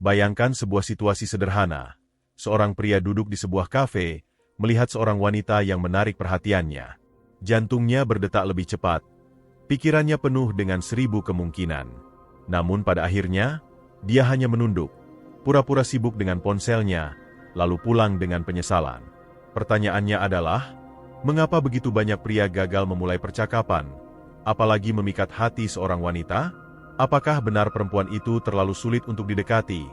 Bayangkan sebuah situasi sederhana. Seorang pria duduk di sebuah kafe, melihat seorang wanita yang menarik perhatiannya. Jantungnya berdetak lebih cepat. Pikirannya penuh dengan 1000 kemungkinan. Namun pada akhirnya, dia hanya menunduk, pura-pura sibuk dengan ponselnya, lalu pulang dengan penyesalan. Pertanyaannya adalah, mengapa begitu banyak pria gagal memulai percakapan, apalagi memikat hati seorang wanita? Apakah benar perempuan itu terlalu sulit untuk didekati?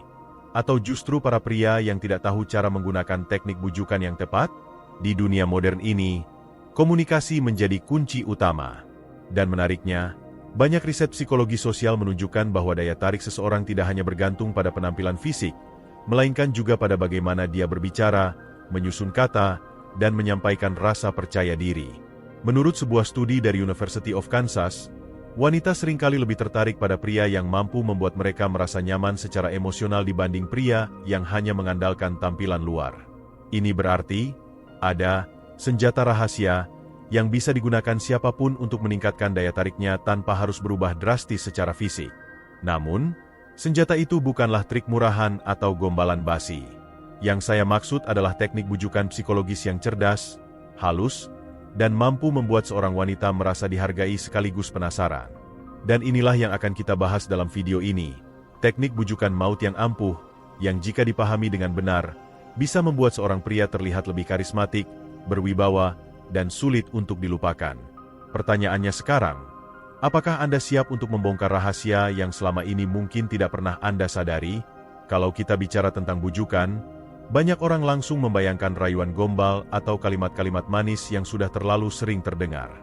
Atau justru para pria yang tidak tahu cara menggunakan teknik bujukan yang tepat? Di dunia modern ini, komunikasi menjadi kunci utama. Dan menariknya, banyak riset psikologi sosial menunjukkan bahwa daya tarik seseorang tidak hanya bergantung pada penampilan fisik, melainkan juga pada bagaimana dia berbicara, menyusun kata, dan menyampaikan rasa percaya diri. Menurut sebuah studi dari University of Kansas, wanita seringkali lebih tertarik pada pria yang mampu membuat mereka merasa nyaman secara emosional dibanding pria yang hanya mengandalkan tampilan luar. Ini berarti, ada senjata rahasia yang bisa digunakan siapapun untuk meningkatkan daya tariknya tanpa harus berubah drastis secara fisik. Namun, senjata itu bukanlah trik murahan atau gombalan basi. Yang saya maksud adalah teknik bujukan psikologis yang cerdas, halus, dan mampu membuat seorang wanita merasa dihargai sekaligus penasaran. Dan inilah yang akan kita bahas dalam video ini. Teknik bujukan maut yang ampuh, yang jika dipahami dengan benar, bisa membuat seorang pria terlihat lebih karismatik, berwibawa, dan sulit untuk dilupakan. Pertanyaannya sekarang, apakah Anda siap untuk membongkar rahasia yang selama ini mungkin tidak pernah Anda sadari? Kalau kita bicara tentang bujukan, banyak orang langsung membayangkan rayuan gombal atau kalimat-kalimat manis yang sudah terlalu sering terdengar.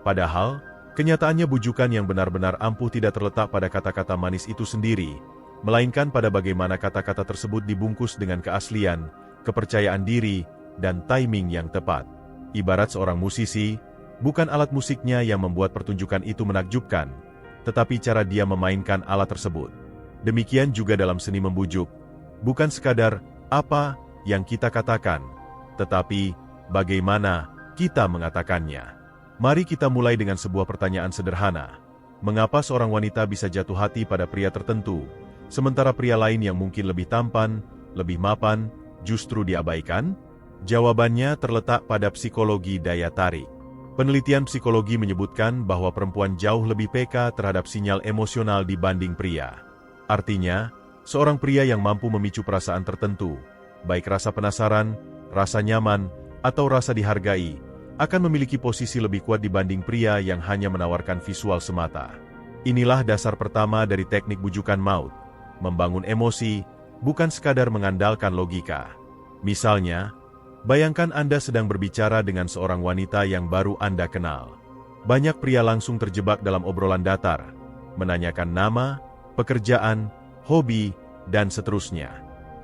Padahal, kenyataannya bujukan yang benar-benar ampuh tidak terletak pada kata-kata manis itu sendiri, melainkan pada bagaimana kata-kata tersebut dibungkus dengan keaslian, kepercayaan diri, dan timing yang tepat. Ibarat seorang musisi, bukan alat musiknya yang membuat pertunjukan itu menakjubkan, tetapi cara dia memainkan alat tersebut. Demikian juga dalam seni membujuk, bukan sekadar apa yang kita katakan, tetapi bagaimana kita mengatakannya. Mari kita mulai dengan sebuah pertanyaan sederhana. Mengapa seorang wanita bisa jatuh hati pada pria tertentu, sementara pria lain yang mungkin lebih tampan, lebih mapan, justru diabaikan? Jawabannya terletak pada psikologi daya tarik. Penelitian psikologi menyebutkan bahwa perempuan jauh lebih peka terhadap sinyal emosional dibanding pria. Artinya, seorang pria yang mampu memicu perasaan tertentu, baik rasa penasaran, rasa nyaman, atau rasa dihargai, akan memiliki posisi lebih kuat dibanding pria yang hanya menawarkan visual semata. Inilah dasar pertama dari teknik bujukan maut, membangun emosi, bukan sekadar mengandalkan logika. Misalnya, bayangkan Anda sedang berbicara dengan seorang wanita yang baru Anda kenal. Banyak pria langsung terjebak dalam obrolan datar, menanyakan nama, pekerjaan, hobi, dan seterusnya.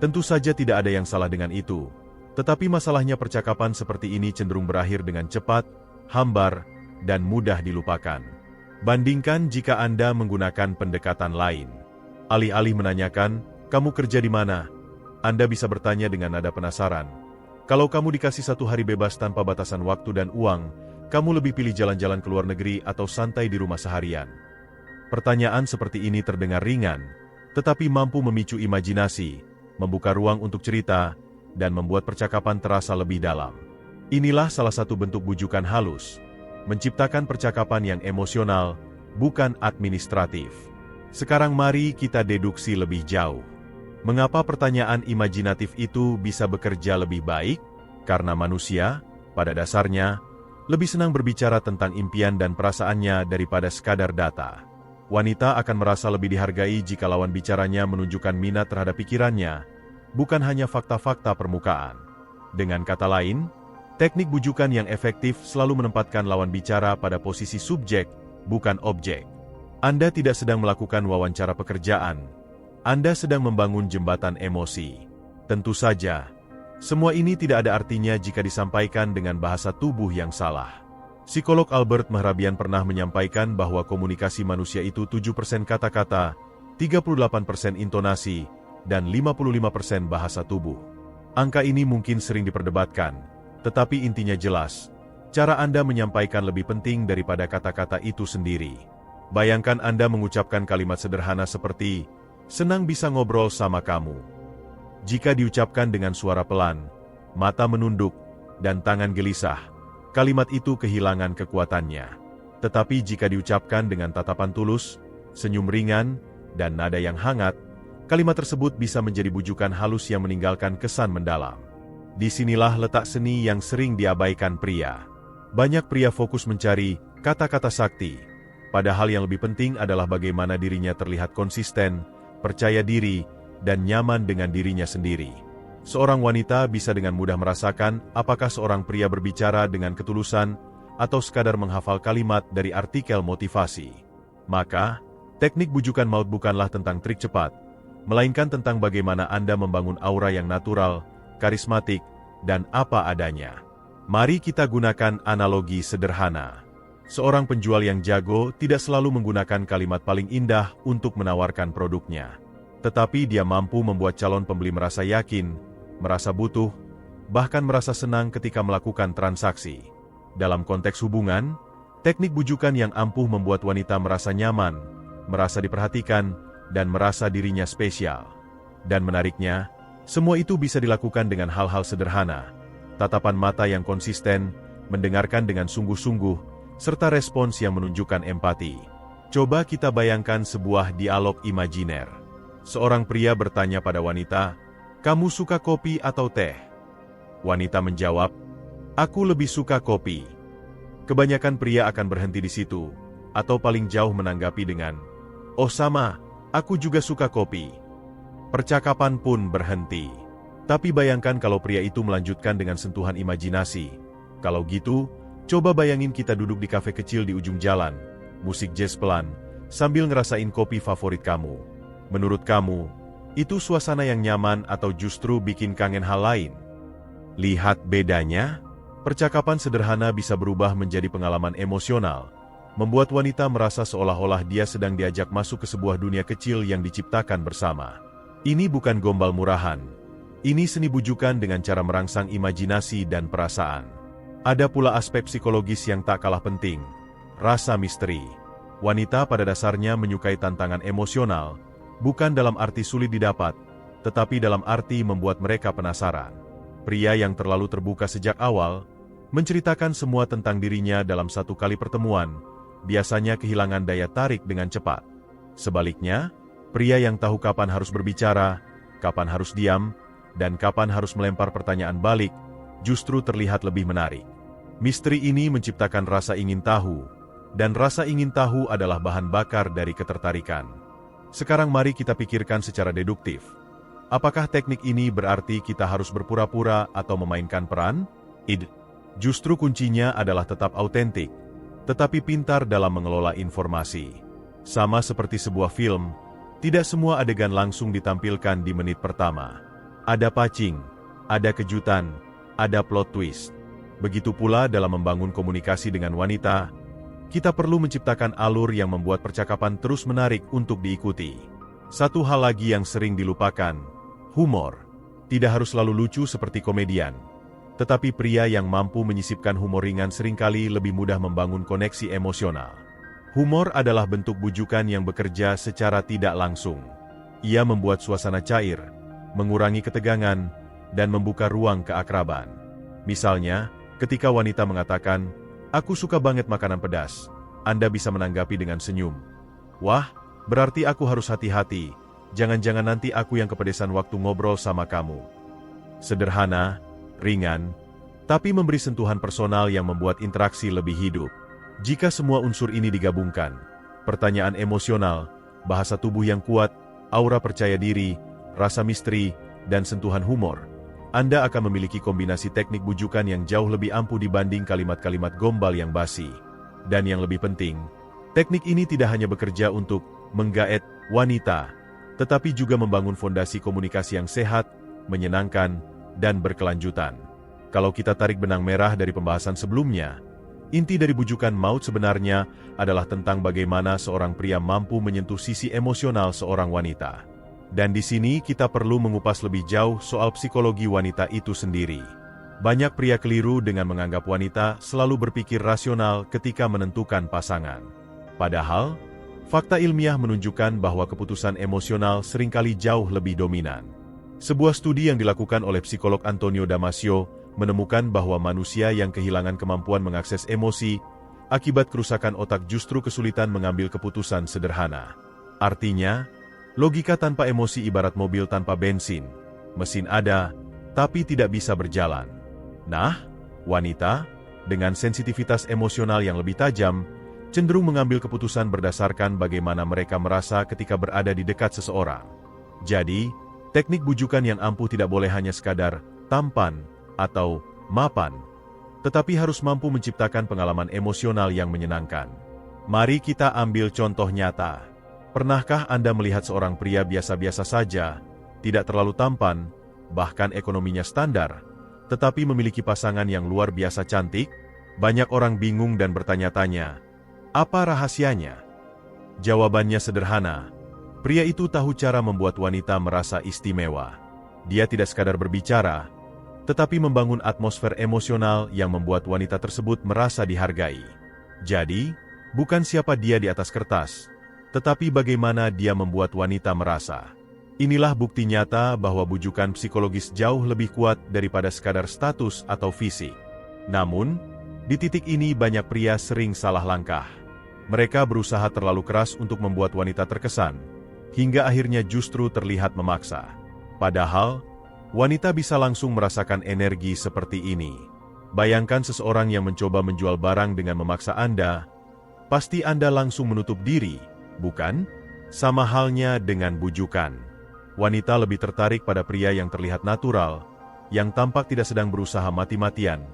Tentu saja tidak ada yang salah dengan itu, tetapi masalahnya percakapan seperti ini cenderung berakhir dengan cepat, hambar, dan mudah dilupakan. Bandingkan jika Anda menggunakan pendekatan lain. Alih-alih menanyakan, "Kamu kerja di mana?" Anda bisa bertanya dengan nada penasaran. Kalau kamu dikasih 1 hari bebas tanpa batasan waktu dan uang, kamu lebih pilih jalan-jalan ke luar negeri atau santai di rumah seharian? Pertanyaan seperti ini terdengar ringan, tetapi mampu memicu imajinasi, membuka ruang untuk cerita, dan membuat percakapan terasa lebih dalam. Inilah salah satu bentuk bujukan halus, menciptakan percakapan yang emosional, bukan administratif. Sekarang mari kita deduksi lebih jauh. Mengapa pertanyaan imajinatif itu bisa bekerja lebih baik? Karena manusia, pada dasarnya, lebih senang berbicara tentang impian dan perasaannya daripada sekadar data. Wanita akan merasa lebih dihargai jika lawan bicaranya menunjukkan minat terhadap pikirannya, bukan hanya fakta-fakta permukaan. Dengan kata lain, teknik bujukan yang efektif selalu menempatkan lawan bicara pada posisi subjek, bukan objek. Anda tidak sedang melakukan wawancara pekerjaan. Anda sedang membangun jembatan emosi. Tentu saja, semua ini tidak ada artinya jika disampaikan dengan bahasa tubuh yang salah. Psikolog Albert Mehrabian pernah menyampaikan bahwa komunikasi manusia itu 7% kata-kata, 38% intonasi, dan 55% bahasa tubuh. Angka ini mungkin sering diperdebatkan, tetapi intinya jelas, cara Anda menyampaikan lebih penting daripada kata-kata itu sendiri. Bayangkan Anda mengucapkan kalimat sederhana seperti, Senang bisa ngobrol sama kamu. Jika diucapkan dengan suara pelan, mata menunduk, dan tangan gelisah, kalimat itu kehilangan kekuatannya. Tetapi jika diucapkan dengan tatapan tulus, senyum ringan, dan nada yang hangat, kalimat tersebut bisa menjadi bujukan halus yang meninggalkan kesan mendalam. Disinilah letak seni yang sering diabaikan pria. Banyak pria fokus mencari kata-kata sakti, padahal yang lebih penting adalah bagaimana dirinya terlihat konsisten, percaya diri, dan nyaman dengan dirinya sendiri. Seorang wanita bisa dengan mudah merasakan apakah seorang pria berbicara dengan ketulusan atau sekadar menghafal kalimat dari artikel motivasi. Maka, teknik bujukan maut bukanlah tentang trik cepat, melainkan tentang bagaimana Anda membangun aura yang natural, karismatik, dan apa adanya. Mari kita gunakan analogi sederhana. Seorang penjual yang jago tidak selalu menggunakan kalimat paling indah untuk menawarkan produknya. Tetapi dia mampu membuat calon pembeli merasa yakin, merasa butuh, bahkan merasa senang ketika melakukan transaksi. Dalam konteks hubungan, teknik bujukan yang ampuh membuat wanita merasa nyaman, merasa diperhatikan, dan merasa dirinya spesial. Dan menariknya, semua itu bisa dilakukan dengan hal-hal sederhana. Tatapan mata yang konsisten, mendengarkan dengan sungguh-sungguh, serta respons yang menunjukkan empati. Coba kita bayangkan sebuah dialog imajiner. Seorang pria bertanya pada wanita, "Kamu suka kopi atau teh?" Wanita menjawab, "Aku lebih suka kopi." Kebanyakan pria akan berhenti di situ, atau paling jauh menanggapi dengan, "Oh sama, aku juga suka kopi." Percakapan pun berhenti. Tapi bayangkan kalau pria itu melanjutkan dengan sentuhan imajinasi. Kalau gitu, coba bayangin kita duduk di kafe kecil di ujung jalan, musik jazz pelan, sambil ngerasain kopi favorit kamu. Menurut kamu, itu suasana yang nyaman atau justru bikin kangen hal lain? Lihat bedanya. Percakapan sederhana bisa berubah menjadi pengalaman emosional, membuat wanita merasa seolah-olah dia sedang diajak masuk ke sebuah dunia kecil yang diciptakan bersama. Ini bukan gombal murahan. Ini seni bujukan dengan cara merangsang imajinasi dan perasaan. Ada pula aspek psikologis yang tak kalah penting, rasa misteri. Wanita pada dasarnya menyukai tantangan emosional, bukan dalam arti sulit didapat, tetapi dalam arti membuat mereka penasaran. Pria yang terlalu terbuka sejak awal, menceritakan semua tentang dirinya dalam satu kali pertemuan, biasanya kehilangan daya tarik dengan cepat. Sebaliknya, pria yang tahu kapan harus berbicara, kapan harus diam, dan kapan harus melempar pertanyaan balik, justru terlihat lebih menarik. Misteri ini menciptakan rasa ingin tahu, dan rasa ingin tahu adalah bahan bakar dari ketertarikan. Sekarang mari kita pikirkan secara deduktif. Apakah teknik ini berarti kita harus berpura-pura atau memainkan peran? Justru kuncinya adalah tetap autentik, tetapi pintar dalam mengelola informasi. Sama seperti sebuah film, tidak semua adegan langsung ditampilkan di menit pertama. Ada pacing, ada kejutan, ada plot twist. Begitu pula dalam membangun komunikasi dengan wanita, kita perlu menciptakan alur yang membuat percakapan terus menarik untuk diikuti. Satu hal lagi yang sering dilupakan, humor. Tidak harus selalu lucu seperti komedian. Tetapi pria yang mampu menyisipkan humor ringan seringkali lebih mudah membangun koneksi emosional. Humor adalah bentuk bujukan yang bekerja secara tidak langsung. Ia membuat suasana cair, mengurangi ketegangan, dan membuka ruang keakraban. Misalnya, ketika wanita mengatakan, "Aku suka banget makanan pedas," Anda bisa menanggapi dengan senyum. "Wah, berarti aku harus hati-hati. Jangan-jangan nanti aku yang kepedesan waktu ngobrol sama kamu." Sederhana, ringan, tapi memberi sentuhan personal yang membuat interaksi lebih hidup. Jika semua unsur ini digabungkan, pertanyaan emosional, bahasa tubuh yang kuat, aura percaya diri, rasa misteri, dan sentuhan humor, Anda akan memiliki kombinasi teknik bujukan yang jauh lebih ampuh dibanding kalimat-kalimat gombal yang basi. Dan yang lebih penting, teknik ini tidak hanya bekerja untuk menggaet wanita, tetapi juga membangun fondasi komunikasi yang sehat, menyenangkan, dan berkelanjutan. Kalau kita tarik benang merah dari pembahasan sebelumnya, inti dari bujukan maut sebenarnya adalah tentang bagaimana seorang pria mampu menyentuh sisi emosional seorang wanita. Dan di sini kita perlu mengupas lebih jauh soal psikologi wanita itu sendiri. Banyak pria keliru dengan menganggap wanita selalu berpikir rasional ketika menentukan pasangan. Padahal, Fakta ilmiah menunjukkan bahwa keputusan emosional seringkali jauh lebih dominan. Sebuah studi yang dilakukan oleh psikolog Antonio Damasio menemukan bahwa manusia yang kehilangan kemampuan mengakses emosi akibat kerusakan otak justru kesulitan mengambil keputusan sederhana. Artinya, logika tanpa emosi ibarat mobil tanpa bensin. Mesin ada, tapi tidak bisa berjalan. Nah, wanita dengan sensitivitas emosional yang lebih tajam cenderung mengambil keputusan berdasarkan bagaimana mereka merasa ketika berada di dekat seseorang. Jadi, teknik bujukan yang ampuh tidak boleh hanya sekadar tampan atau mapan, tetapi harus mampu menciptakan pengalaman emosional yang menyenangkan. Mari kita ambil contoh nyata. Pernahkah Anda melihat seorang pria biasa-biasa saja, tidak terlalu tampan, bahkan ekonominya standar, tetapi memiliki pasangan yang luar biasa cantik? Banyak orang bingung dan bertanya-tanya, apa rahasianya? Jawabannya sederhana. Pria itu tahu cara membuat wanita merasa istimewa. Dia tidak sekadar berbicara, tetapi membangun atmosfer emosional yang membuat wanita tersebut merasa dihargai. Jadi, bukan siapa dia di atas kertas, tetapi bagaimana dia membuat wanita merasa. Inilah bukti nyata bahwa bujukan psikologis jauh lebih kuat daripada sekadar status atau fisik. Namun, di titik ini banyak pria sering salah langkah. Mereka berusaha terlalu keras untuk membuat wanita terkesan, hingga akhirnya justru terlihat memaksa. Padahal, wanita bisa langsung merasakan energi seperti ini. Bayangkan seseorang yang mencoba menjual barang dengan memaksa Anda, pasti Anda langsung menutup diri, bukan? Sama halnya dengan bujukan. Wanita lebih tertarik pada pria yang terlihat natural, yang tampak tidak sedang berusaha mati-matian,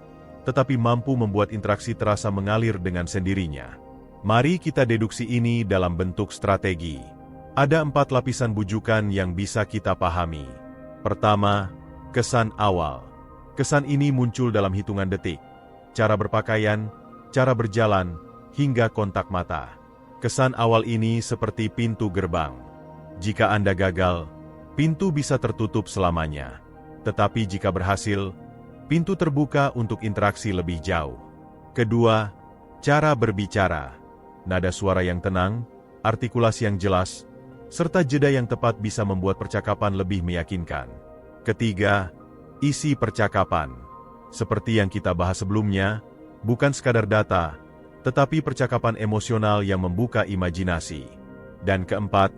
tetapi mampu membuat interaksi terasa mengalir dengan sendirinya. Mari kita deduksi ini dalam bentuk strategi. Ada 4 lapisan bujukan yang bisa kita pahami. Pertama, kesan awal. Kesan ini muncul dalam hitungan detik. Cara berpakaian, cara berjalan, hingga kontak mata. Kesan awal ini seperti pintu gerbang. Jika Anda gagal, pintu bisa tertutup selamanya. Tetapi jika berhasil, pintu terbuka untuk interaksi lebih jauh. Kedua, cara berbicara. Nada suara yang tenang, artikulasi yang jelas, serta jeda yang tepat bisa membuat percakapan lebih meyakinkan. Ketiga, isi percakapan. Seperti yang kita bahas sebelumnya, bukan sekadar data, tetapi percakapan emosional yang membuka imajinasi. Dan keempat,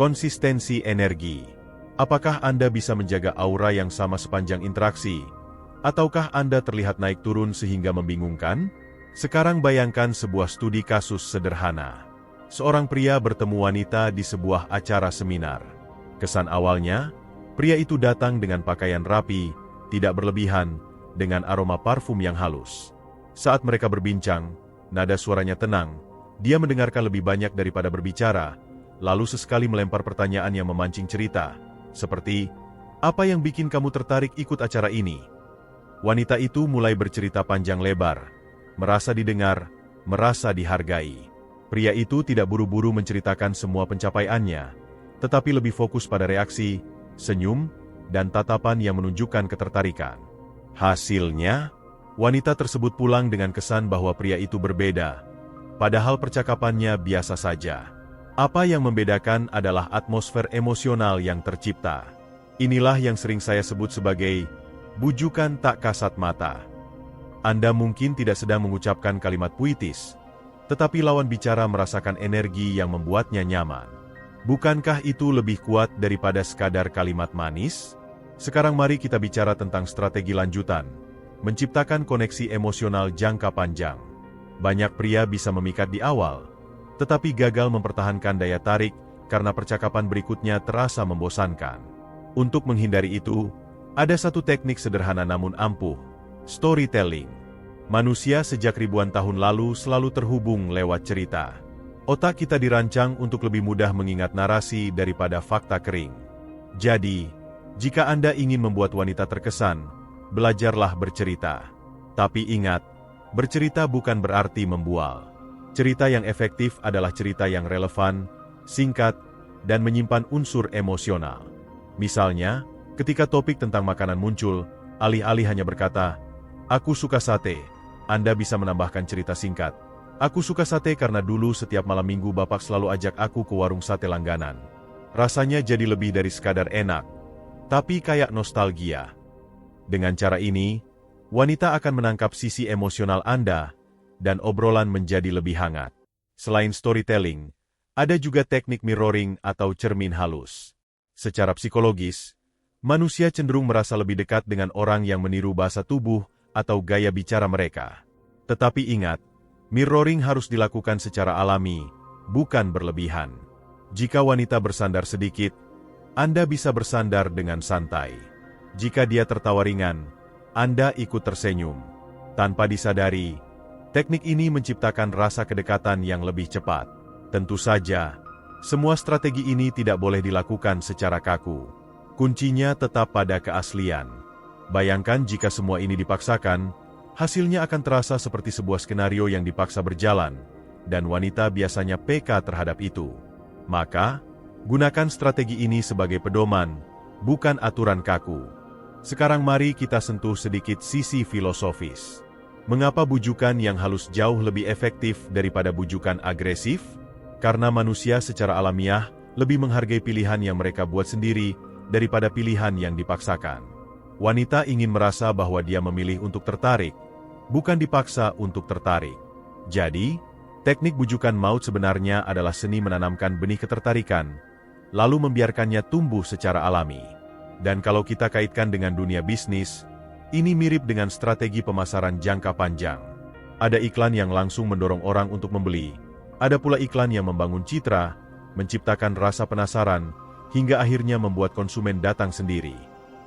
konsistensi energi. Apakah Anda bisa menjaga aura yang sama sepanjang interaksi? Ataukah Anda terlihat naik turun sehingga membingungkan? Sekarang bayangkan sebuah studi kasus sederhana. Seorang pria bertemu wanita di sebuah acara seminar. Kesan awalnya, pria itu datang dengan pakaian rapi, tidak berlebihan, dengan aroma parfum yang halus. Saat mereka berbincang, nada suaranya tenang, dia mendengarkan lebih banyak daripada berbicara, lalu sesekali melempar pertanyaan yang memancing cerita, seperti, "Apa yang bikin kamu tertarik ikut acara ini?" Wanita itu mulai bercerita panjang lebar, merasa didengar, merasa dihargai. Pria itu tidak buru-buru menceritakan semua pencapaiannya, tetapi lebih fokus pada reaksi, senyum, dan tatapan yang menunjukkan ketertarikan. Hasilnya, wanita tersebut pulang dengan kesan bahwa pria itu berbeda, padahal percakapannya biasa saja. Apa yang membedakan adalah atmosfer emosional yang tercipta. Inilah yang sering saya sebut sebagai bujukan tak kasat mata. Anda mungkin tidak sedang mengucapkan kalimat puitis, tetapi lawan bicara merasakan energi yang membuatnya nyaman. Bukankah itu lebih kuat daripada sekadar kalimat manis? Sekarang mari kita bicara tentang strategi lanjutan, menciptakan koneksi emosional jangka panjang. Banyak pria bisa memikat di awal, tetapi gagal mempertahankan daya tarik karena percakapan berikutnya terasa membosankan. Untuk menghindari itu, ada satu teknik sederhana namun ampuh, storytelling. Manusia sejak ribuan tahun lalu selalu terhubung lewat cerita. Otak kita dirancang untuk lebih mudah mengingat narasi daripada fakta kering. Jadi, jika Anda ingin membuat wanita terkesan, belajarlah bercerita. Tapi ingat, bercerita bukan berarti membual. Cerita yang efektif adalah cerita yang relevan, singkat, dan menyimpan unsur emosional. Misalnya, ketika topik tentang makanan muncul, alih-alih hanya berkata, "Aku suka sate," Anda bisa menambahkan cerita singkat. Aku suka sate karena dulu setiap malam minggu bapak selalu ajak aku ke warung sate langganan. Rasanya jadi lebih dari sekadar enak, tapi kayak nostalgia. Dengan cara ini, wanita akan menangkap sisi emosional Anda, dan obrolan menjadi lebih hangat. Selain storytelling, ada juga teknik mirroring atau cermin halus. Secara psikologis, manusia cenderung merasa lebih dekat dengan orang yang meniru bahasa tubuh atau gaya bicara mereka. Tetapi ingat, mirroring harus dilakukan secara alami, bukan berlebihan. Jika wanita bersandar sedikit, Anda bisa bersandar dengan santai. Jika dia tertawa ringan, Anda ikut tersenyum. Tanpa disadari, teknik ini menciptakan rasa kedekatan yang lebih cepat. Tentu saja, semua strategi ini tidak boleh dilakukan secara kaku. Kuncinya tetap pada keaslian. Bayangkan jika semua ini dipaksakan, hasilnya akan terasa seperti sebuah skenario yang dipaksa berjalan, dan wanita biasanya peka terhadap itu. Maka, gunakan strategi ini sebagai pedoman, bukan aturan kaku. Sekarang mari kita sentuh sedikit sisi filosofis. Mengapa bujukan yang halus jauh lebih efektif daripada bujukan agresif? Karena manusia secara alamiah lebih menghargai pilihan yang mereka buat sendiri daripada pilihan yang dipaksakan. Wanita ingin merasa bahwa dia memilih untuk tertarik, bukan dipaksa untuk tertarik. Jadi, teknik bujukan maut sebenarnya adalah seni menanamkan benih ketertarikan, lalu membiarkannya tumbuh secara alami. Dan kalau kita kaitkan dengan dunia bisnis, ini mirip dengan strategi pemasaran jangka panjang. Ada iklan yang langsung mendorong orang untuk membeli, ada pula iklan yang membangun citra, menciptakan rasa penasaran, hingga akhirnya membuat konsumen datang sendiri.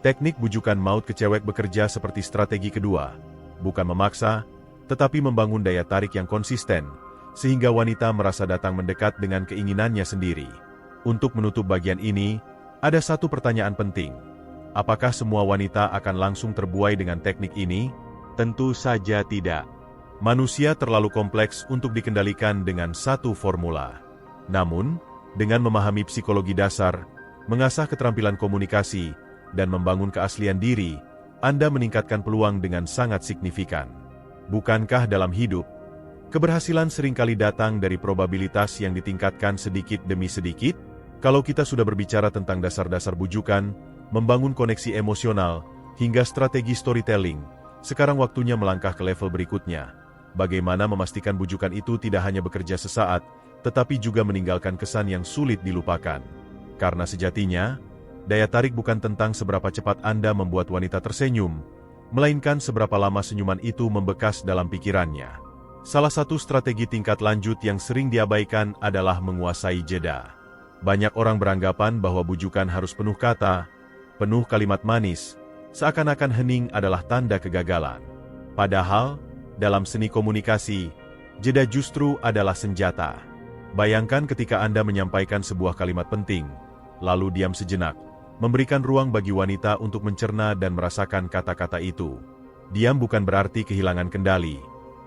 Teknik bujukan maut ke cewek bekerja seperti strategi kedua, bukan memaksa, tetapi membangun daya tarik yang konsisten, sehingga wanita merasa datang mendekat dengan keinginannya sendiri. Untuk menutup bagian ini, ada satu pertanyaan penting. Apakah semua wanita akan langsung terbuai dengan teknik ini? Tentu saja tidak. Manusia terlalu kompleks untuk dikendalikan dengan satu formula. Namun, dengan memahami psikologi dasar, mengasah keterampilan komunikasi, dan membangun keaslian diri, Anda meningkatkan peluang dengan sangat signifikan. Bukankah dalam hidup, keberhasilan seringkali datang dari probabilitas yang ditingkatkan sedikit demi sedikit? Kalau kita sudah berbicara tentang dasar-dasar bujukan, membangun koneksi emosional, hingga strategi storytelling, sekarang waktunya melangkah ke level berikutnya. Bagaimana memastikan bujukan itu tidak hanya bekerja sesaat, tetapi juga meninggalkan kesan yang sulit dilupakan. Karena sejatinya, daya tarik bukan tentang seberapa cepat Anda membuat wanita tersenyum, melainkan seberapa lama senyuman itu membekas dalam pikirannya. Salah satu strategi tingkat lanjut yang sering diabaikan adalah menguasai jeda. Banyak orang beranggapan bahwa bujukan harus penuh kata, penuh kalimat manis, seakan-akan hening adalah tanda kegagalan. Padahal, dalam seni komunikasi, jeda justru adalah senjata. Bayangkan ketika Anda menyampaikan sebuah kalimat penting, lalu diam sejenak, memberikan ruang bagi wanita untuk mencerna dan merasakan kata-kata itu. Diam bukan berarti kehilangan kendali.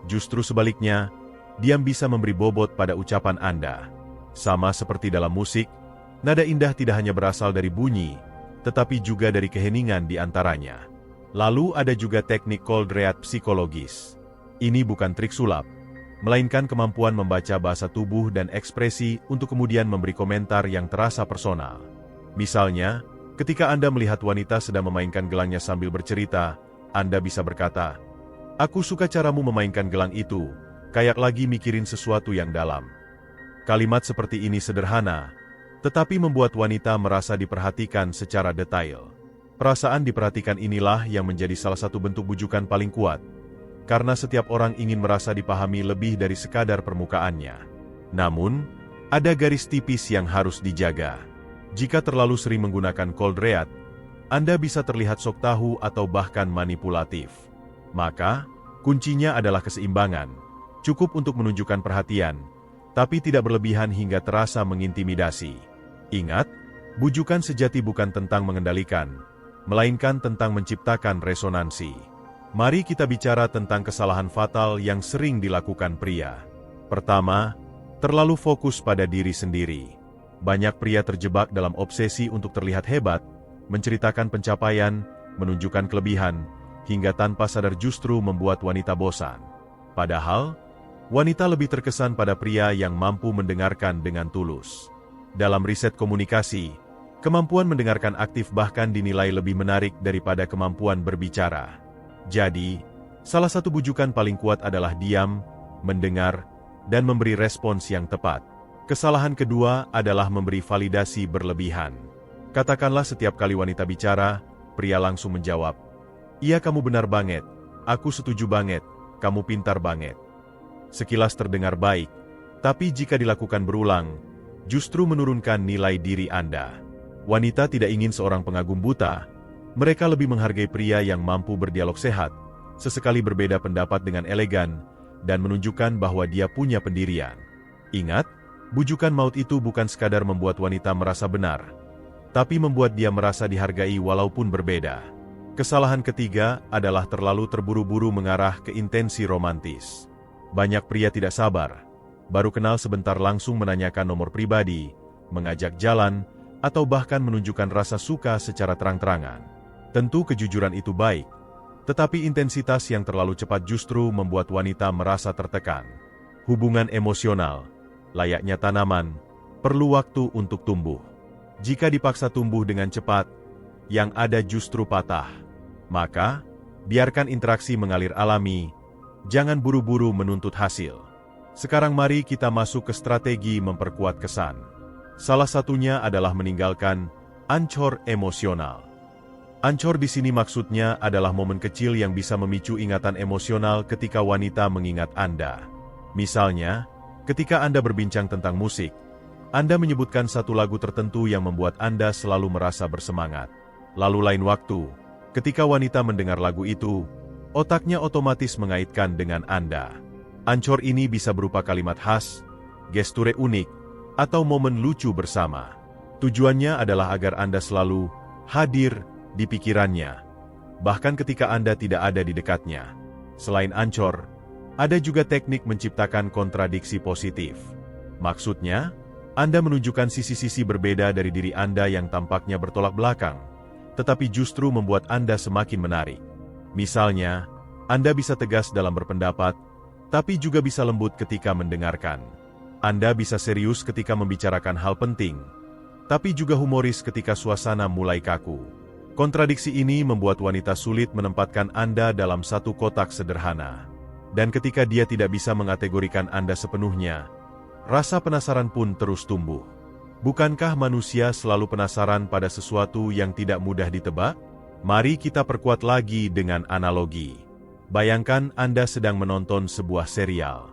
Justru sebaliknya, diam bisa memberi bobot pada ucapan Anda. Sama seperti dalam musik, nada indah tidak hanya berasal dari bunyi, tetapi juga dari keheningan di antaranya. Lalu ada juga teknik cold read psikologis. Ini bukan trik sulap, melainkan kemampuan membaca bahasa tubuh dan ekspresi untuk kemudian memberi komentar yang terasa personal. Misalnya, ketika Anda melihat wanita sedang memainkan gelangnya sambil bercerita, Anda bisa berkata, "Aku suka caramu memainkan gelang itu, kayak lagi mikirin sesuatu yang dalam." Kalimat seperti ini sederhana, tetapi membuat wanita merasa diperhatikan secara detail. Perasaan diperhatikan inilah yang menjadi salah satu bentuk bujukan paling kuat, karena setiap orang ingin merasa dipahami lebih dari sekadar permukaannya. Namun, ada garis tipis yang harus dijaga. Jika terlalu sering menggunakan cold read, Anda bisa terlihat sok tahu atau bahkan manipulatif. Maka, kuncinya adalah keseimbangan. Cukup untuk menunjukkan perhatian, tapi tidak berlebihan hingga terasa mengintimidasi. Ingat, bujukan sejati bukan tentang mengendalikan, melainkan tentang menciptakan resonansi. Mari kita bicara tentang kesalahan fatal yang sering dilakukan pria. Pertama, terlalu fokus pada diri sendiri. Banyak pria terjebak dalam obsesi untuk terlihat hebat, menceritakan pencapaian, menunjukkan kelebihan, hingga tanpa sadar justru membuat wanita bosan. Padahal, Wanita lebih terkesan pada pria yang mampu mendengarkan dengan tulus. Dalam riset komunikasi, kemampuan mendengarkan aktif bahkan dinilai lebih menarik daripada kemampuan berbicara. Jadi, salah satu bujukan paling kuat adalah diam, mendengar, dan memberi respons yang tepat. Kesalahan kedua adalah memberi validasi berlebihan. Katakanlah setiap kali wanita bicara, pria langsung menjawab, "Iya, kamu benar banget, aku setuju banget, kamu pintar banget." Sekilas terdengar baik, tapi jika dilakukan berulang, justru menurunkan nilai diri Anda. Wanita tidak ingin seorang pengagum buta. Mereka lebih menghargai pria yang mampu berdialog sehat, sesekali berbeda pendapat dengan elegan, dan menunjukkan bahwa dia punya pendirian. Ingat, bujukan maut itu bukan sekadar membuat wanita merasa benar, tapi membuat dia merasa dihargai walaupun berbeda. Kesalahan ketiga adalah terlalu terburu-buru mengarah ke intensi romantis. Banyak pria tidak sabar, baru kenal sebentar langsung menanyakan nomor pribadi, mengajak jalan, atau bahkan menunjukkan rasa suka secara terang-terangan. Tentu kejujuran itu baik, tetapi intensitas yang terlalu cepat justru membuat wanita merasa tertekan. Hubungan emosional, layaknya tanaman, perlu waktu untuk tumbuh. Jika dipaksa tumbuh dengan cepat, yang ada justru patah. Maka, biarkan interaksi mengalir alami, jangan buru-buru menuntut hasil. Sekarang mari kita masuk ke strategi memperkuat kesan. Salah satunya adalah meninggalkan ancor emosional. Ancor di sini maksudnya adalah momen kecil yang bisa memicu ingatan emosional ketika wanita mengingat Anda. Misalnya, ketika Anda berbincang tentang musik, Anda menyebutkan satu lagu tertentu yang membuat Anda selalu merasa bersemangat. Lalu lain waktu, ketika wanita mendengar lagu itu, otaknya otomatis mengaitkan dengan Anda. Ancor ini bisa berupa kalimat khas, gesture unik, atau momen lucu bersama. Tujuannya adalah agar Anda selalu hadir di pikirannya, bahkan ketika Anda tidak ada di dekatnya. Selain ancor, ada juga teknik menciptakan kontradiksi positif. Maksudnya, Anda menunjukkan sisi-sisi berbeda dari diri Anda yang tampaknya bertolak belakang, tetapi justru membuat Anda semakin menarik. Misalnya, Anda bisa tegas dalam berpendapat, tapi juga bisa lembut ketika mendengarkan. Anda bisa serius ketika membicarakan hal penting, tapi juga humoris ketika suasana mulai kaku. Kontradiksi ini membuat wanita sulit menempatkan Anda dalam satu kotak sederhana. Dan ketika dia tidak bisa mengategorikan Anda sepenuhnya, rasa penasaran pun terus tumbuh. Bukankah manusia selalu penasaran pada sesuatu yang tidak mudah ditebak? Mari kita perkuat lagi dengan analogi. Bayangkan Anda sedang menonton sebuah serial.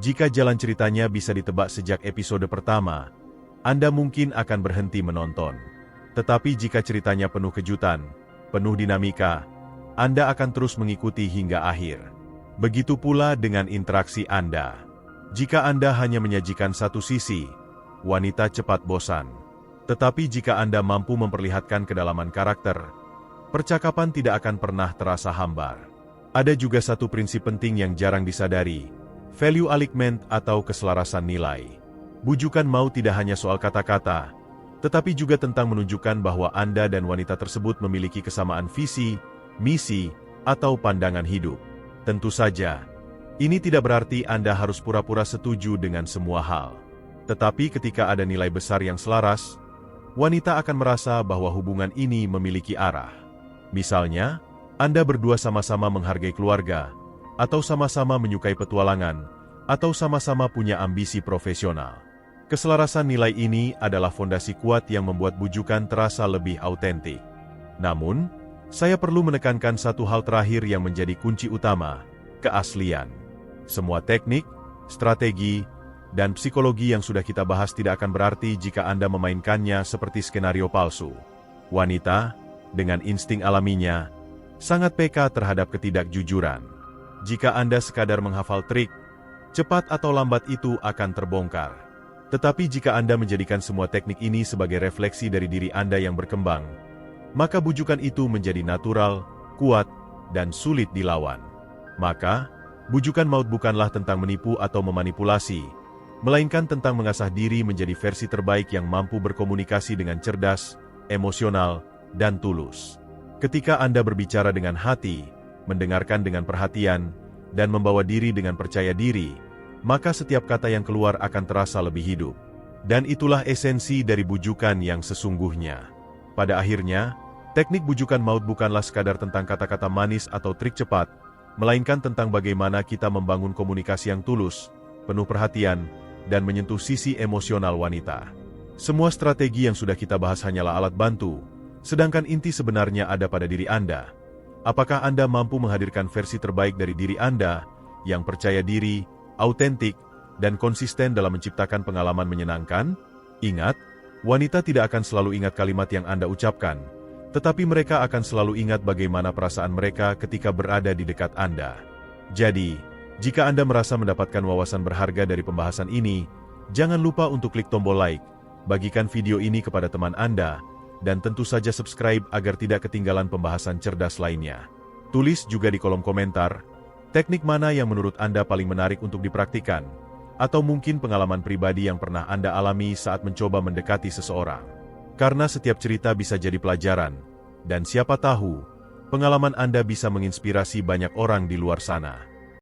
Jika jalan ceritanya bisa ditebak sejak episode pertama, Anda mungkin akan berhenti menonton. Tetapi jika ceritanya penuh kejutan, penuh dinamika, Anda akan terus mengikuti hingga akhir. Begitu pula dengan interaksi Anda. Jika Anda hanya menyajikan satu sisi, wanita cepat bosan. Tetapi jika Anda mampu memperlihatkan kedalaman karakter, percakapan tidak akan pernah terasa hambar. Ada juga satu prinsip penting yang jarang disadari, value alignment atau keselarasan nilai. Bujukan mau tidak hanya soal kata-kata, tetapi juga tentang menunjukkan bahwa Anda dan wanita tersebut memiliki kesamaan visi, misi, atau pandangan hidup. Tentu saja, ini tidak berarti Anda harus pura-pura setuju dengan semua hal. Tetapi ketika ada nilai besar yang selaras, wanita akan merasa bahwa hubungan ini memiliki arah. Misalnya, Anda berdua sama-sama menghargai keluarga, atau sama-sama menyukai petualangan, atau sama-sama punya ambisi profesional. Keselarasan nilai ini adalah fondasi kuat yang membuat bujukan terasa lebih autentik. Namun, saya perlu menekankan satu hal terakhir yang menjadi kunci utama, keaslian. Semua teknik, strategi, dan psikologi yang sudah kita bahas tidak akan berarti jika Anda memainkannya seperti skenario palsu. Wanita, dengan insting alaminya, sangat peka terhadap ketidakjujuran. Jika Anda sekadar menghafal trik, cepat atau lambat itu akan terbongkar. Tetapi jika Anda menjadikan semua teknik ini sebagai refleksi dari diri Anda yang berkembang, maka bujukan itu menjadi natural, kuat, dan sulit dilawan. Maka, bujukan maut bukanlah tentang menipu atau memanipulasi, melainkan tentang mengasah diri menjadi versi terbaik yang mampu berkomunikasi dengan cerdas, emosional, dan tulus. Ketika Anda berbicara dengan hati, mendengarkan dengan perhatian, dan membawa diri dengan percaya diri, maka setiap kata yang keluar akan terasa lebih hidup. Dan itulah esensi dari bujukan yang sesungguhnya. Pada akhirnya, teknik bujukan maut bukanlah sekadar tentang kata-kata manis atau trik cepat, melainkan tentang bagaimana kita membangun komunikasi yang tulus, penuh perhatian, dan menyentuh sisi emosional wanita. Semua strategi yang sudah kita bahas hanyalah alat bantu, sedangkan inti sebenarnya ada pada diri Anda. Apakah Anda mampu menghadirkan versi terbaik dari diri Anda, yang percaya diri, autentik, dan konsisten dalam menciptakan pengalaman menyenangkan? Ingat, wanita tidak akan selalu ingat kalimat yang Anda ucapkan, tetapi mereka akan selalu ingat bagaimana perasaan mereka ketika berada di dekat Anda. Jadi, jika Anda merasa mendapatkan wawasan berharga dari pembahasan ini, jangan lupa untuk klik tombol like, bagikan video ini kepada teman Anda, dan tentu saja subscribe agar tidak ketinggalan pembahasan cerdas lainnya. Tulis juga di kolom komentar, teknik mana yang menurut Anda paling menarik untuk dipraktikkan, atau mungkin pengalaman pribadi yang pernah Anda alami saat mencoba mendekati seseorang. Karena setiap cerita bisa jadi pelajaran, dan siapa tahu, pengalaman Anda bisa menginspirasi banyak orang di luar sana.